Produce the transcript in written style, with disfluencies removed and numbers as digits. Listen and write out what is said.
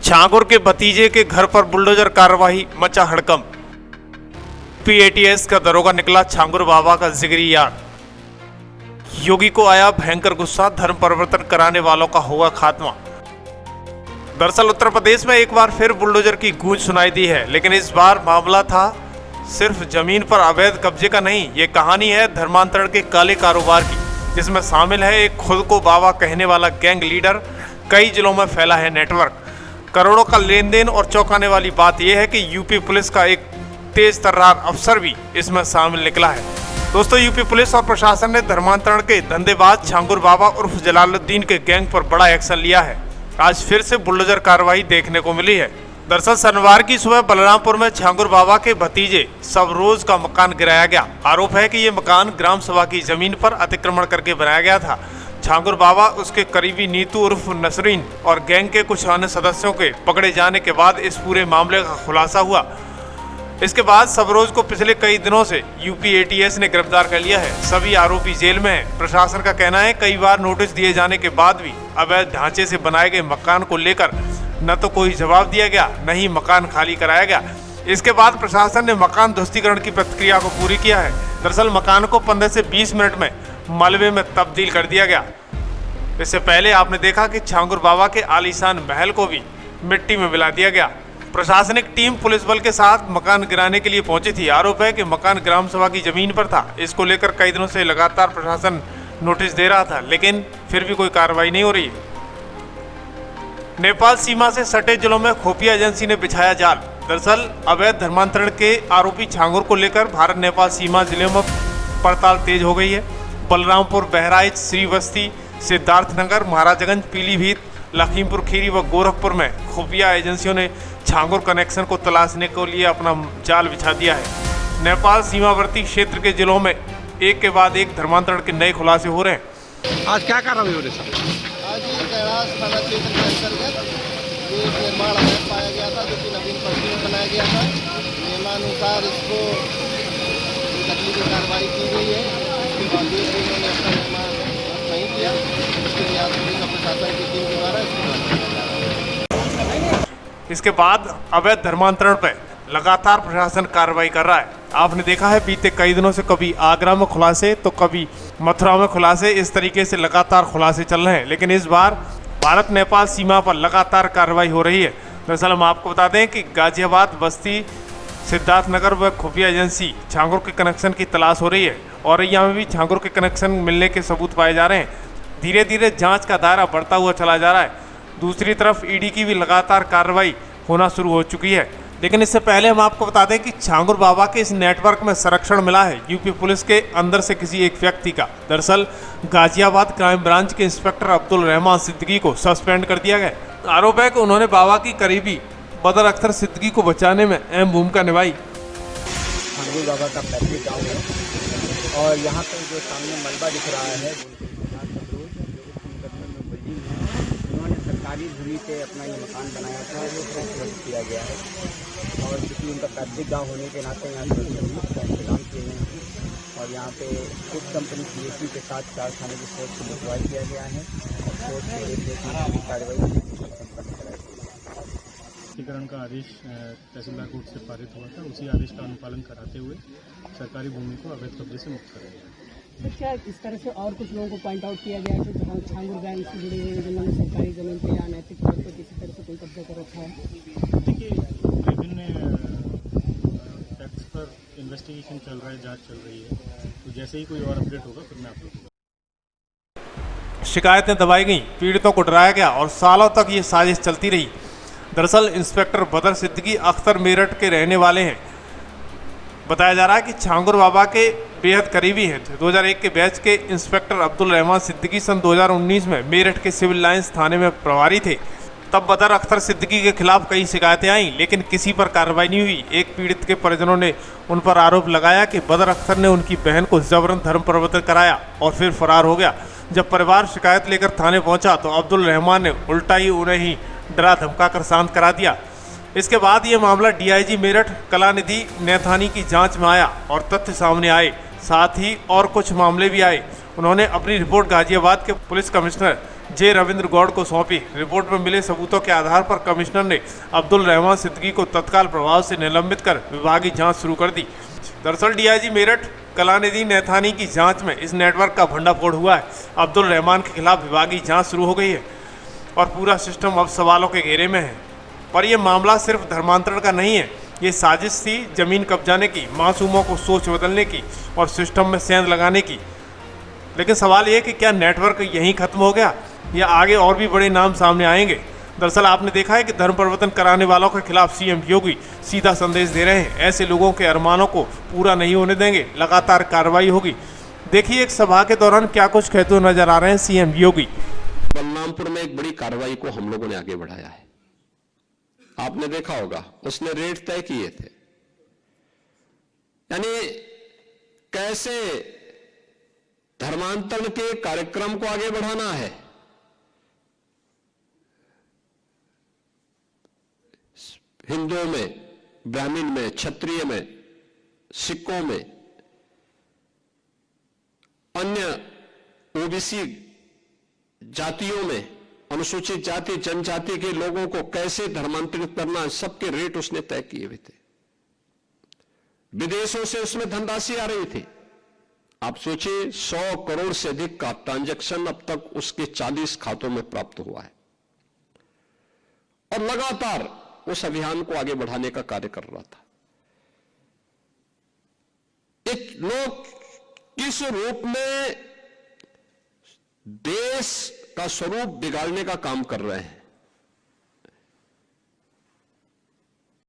छांगुर के भतीजे के घर पर बुलडोजर कार्रवाई, मचा हड़कंप। पीएटीएस का दरोगा निकला छांगुर बाबा का जिगरी यार। योगी को आया भयंकर गुस्सा, धर्म परिवर्तन कराने वालों का होगा खात्मा। दरअसल उत्तर प्रदेश में एक बार फिर बुलडोजर की गूंज सुनाई दी है, लेकिन इस बार मामला था सिर्फ जमीन पर अवैध कब्जे का नहीं। ये कहानी है धर्मांतरण के काले कारोबार की, जिसमें शामिल है एक खुद को बाबा कहने वाला गैंग लीडर। कई जिलों में फैला है नेटवर्क, करोड़ों का लेन देन। और चौंकाने वाली बात यह है कि यूपी पुलिस का एक तेज तर्रार अफसर भी इसमें शामिल निकला है। दोस्तों, यूपी पुलिस और प्रशासन ने धर्मांतरण के धंधेबाज छांगुर बाबा उर्फ जलालुद्दीन के गैंग पर बड़ा एक्शन लिया है। आज फिर से बुलडोजर कार्रवाई देखने को मिली है। दरअसल शनिवार की सुबह बलरामपुर में छांगुर बाबा के भतीजे सबरोज का मकान गिराया गया। आरोप है कि ये मकान ग्राम सभा की जमीन पर अतिक्रमण करके बनाया गया था। छांगुर बाबा, उसके करीबी नीतू उर्फ नसरीन और गैंग के कुछ अन्य सदस्यों के पकड़े जाने के बाद इस पूरे मामले का खुलासा हुआ। इसके बाद सबरोज को पिछले कई दिनों से यूपी एटीएस ने गिरफ्तार कर लिया है। सभी आरोपी जेल में हैं। प्रशासन का कहना है कई बार नोटिस दिए जाने के बाद भी अवैध ढांचे से बनाए गए मकान को लेकर न तो कोई जवाब दिया गया, न ही मकान खाली कराया गया। इसके बाद प्रशासन ने मकान ध्वस्तीकरण की प्रक्रिया को पूरी किया है। दरअसल मकान को 15 से 20 मिनट में मलबे में तब्दील कर दिया गया। इससे पहले आपने देखा कि छांगुर बाबा के आलीशान महल को भी मिट्टी में मिला दिया गया। प्रशासनिक टीम पुलिस बल के साथ मकान गिराने के लिए पहुंची थी। आरोप है कि मकान ग्राम सभा की जमीन पर था। इसको लेकर कई दिनों से लगातार प्रशासन नोटिस दे रहा था, लेकिन फिर भी कोई कार्रवाई नहीं हो रही है। नेपाल सीमा से सटे जिलों में खुफिया एजेंसी ने बिछाया जाल। दरअसल अवैध धर्मांतरण के आरोपी छांगुर को लेकर भारत नेपाल सीमा जिले में पड़ताल तेज हो गई है। बलरामपुर, बहराइच, श्रीवस्ती, सिद्धार्थनगर, महाराजगंज, पीलीभीत, लखीमपुर खीरी व गोरखपुर में खुफिया एजेंसियों ने छांगुर कनेक्शन को तलाशने के लिए अपना जाल बिछा दिया है। नेपाल सीमावर्ती क्षेत्र के जिलों में एक के बाद एक धर्मांतरण के नए खुलासे हो रहे हैं। आज क्या कार्रवाई हो रही है? आज ये कैलाश थाना क्षेत्र के अंतर्गत ये निर्माण अवैध पाया गया था, जो कि नवीन पट्टी में बनाया गया था। नियमानुसार इसको तकलीफी कार्रवाई की गई है। इसके बावजूद भी इन्होंने अपना निर्माण नहीं किया। इसके लिए आज पुलिस और प्रशासन की टीम के द्वारा इसके बाद अवैध धर्मांतरण पर लगातार प्रशासन कार्रवाई कर रहा है। आपने देखा है बीते कई दिनों से कभी आगरा में खुलासे तो कभी मथुरा में खुलासे, इस तरीके से लगातार खुलासे चल रहे हैं। लेकिन इस बार भारत नेपाल सीमा पर लगातार कार्रवाई हो रही है। दरअसल हम आपको बता दें कि गाजियाबाद, बस्ती, सिद्धार्थनगर व खुफिया एजेंसी छांगुर के कनेक्शन की तलाश हो रही है। और यहाँ में भी छांगुर के कनेक्शन मिलने के सबूत पाए जा रहे हैं। धीरे धीरे जाँच का दायरा बढ़ता हुआ चला जा रहा है। दूसरी तरफ ईडी की भी लगातार कार्रवाई होना शुरू हो चुकी है। लेकिन इससे पहले हम आपको बता दें कि छांगुर बाबा के इस नेटवर्क में संरक्षण मिला है यूपी पुलिस के अंदर से किसी एक व्यक्ति का। दरअसल गाजियाबाद क्राइम ब्रांच के इंस्पेक्टर अब्दुल रहमान सिद्दीकी को सस्पेंड कर दिया गया। आरोप है कि उन्होंने बाबा की करीबी बदर अख्तर सिद्दीकी को बचाने में अहम भूमिका निभाई। छांगुर बाबा का पैतृक गाँव है और यहाँ पर जो सामने मलबा दिख रहा है सरकारी भूमि पे अपना ये मकान बनाया था, वो सुरक्षित किया गया है। और क्योंकि उनका पैतृक गाँव होने के नाते यहाँ पर इंतजाम किए गए हैं और यहाँ पे कुछ कंपनी पीएससी के साथ कारखाने की फोर्स को डिप्लॉय किया गया है और फोर्स को एक कार्रवाई संपन्न कराई गई। का आदेश तहसीलदार कोर्ट से पारित हुआ था, उसी आदेश का अनुपालन कराते हुए सरकारी भूमि को अवैध कब्जे से मुक्त कराया गया। तो क्या इस तरह से और कुछ लोगों को पॉइंट आउट किया गया है कि जहाँ छांगुर गैंग से जुड़े हुए जिन्होंने सरकारी जमीन पे या नैतिक तौर पर किसी तरह से कोई कब्जा कर रखा है? देखिए, विभिन्न फैक्ट्स पर इन्वेस्टिगेशन चल रहा है, जांच चल रही है। तो जैसे ही कोई और अपडेट होगा फिर मैं आपको। शिकायतें दबाई गई, पीड़ितों को डराया गया और सालों तक ये साजिश चलती रही। दरअसल इंस्पेक्टर बदर सिद्दीकी अख्तर मेरठ के रहने वाले हैं। बताया जा रहा है कि छांगुर बाबा के बेहद करीबी हैं। 2001 के बैच के इंस्पेक्टर अब्दुल रहमान सिद्दीकी सन 2019 में मेरठ के सिविल लाइंस थाने में प्रभारी थे। तब बदर अख्तर सिद्दीकी के खिलाफ कई शिकायतें आईं, लेकिन किसी पर कार्रवाई नहीं हुई। एक पीड़ित के परिजनों ने उन पर आरोप लगाया कि बदर अख्तर ने उनकी बहन को जबरन धर्म परिवर्तन कराया और फिर फरार हो गया। जब परिवार शिकायत लेकर थाने पहुंचा तो अब्दुल रहमान ने उल्टा ही उन्हें ही डरा धमका कर शांत करा दिया। इसके बाद ये मामला डीआईजी मेरठ कलानिधि नैथानी की जांच में आया और तथ्य सामने आए। साथ ही और कुछ मामले भी आए। उन्होंने अपनी रिपोर्ट गाजियाबाद के पुलिस कमिश्नर जे रविंद्र गौड़ को सौंपी। रिपोर्ट में मिले सबूतों के आधार पर कमिश्नर ने अब्दुल रहमान सिद्दीकी को तत्काल प्रभाव से निलंबित कर विभागीय जांच शुरू कर दी। दरअसल डीआईजी मेरठ कलानिधि नैथानी की जांच में इस नेटवर्क का भंडाफोड़ हुआ है। अब्दुल रहमान के खिलाफ विभागीय जांच शुरू हो गई है और पूरा सिस्टम अब सवालों के घेरे में है। पर यह मामला सिर्फ धर्मांतरण का नहीं है, ये साजिश थी जमीन कब्जाने की, मासूमों को सोच बदलने की और सिस्टम में सेंध लगाने की। लेकिन सवाल ये कि क्या नेटवर्क यहीं खत्म हो गया या आगे और भी बड़े नाम सामने आएंगे। दरअसल आपने देखा है कि धर्म परिवर्तन कराने वालों के खिलाफ सीएम योगी सीधा संदेश दे रहे हैं, ऐसे लोगों के अरमानों को पूरा नहीं होने देंगे, लगातार कार्रवाई होगी। देखिए एक सभा के दौरान क्या कुछ कहते हुए नजर आ रहे हैं सीएम योगी। बलरामपुर में एक बड़ी कार्रवाई को हम लोगों ने आगे बढ़ाया है। आपने देखा होगा उसने रेट तय किए थे, यानी कैसे धर्मांतरण के कार्यक्रम को आगे बढ़ाना है। हिंदुओं में, ब्राह्मण में, क्षत्रिय में, सिखों में, अन्य ओबीसी जातियों में, अनुसूचित जाति जनजाति के लोगों को कैसे धर्मांतरित करना, सबके रेट उसने तय किए हुए थे। विदेशों से उसमें धनराशि आ रही थी। आप सोचिए 100 करोड़ से अधिक का ट्रांजैक्शन अब तक उसके 40 खातों में प्राप्त हुआ है और लगातार उस अभियान को आगे बढ़ाने का कार्य कर रहा था। एक लोग किस रूप में देश का स्वरूप बिगाड़ने का काम कर रहे हैं,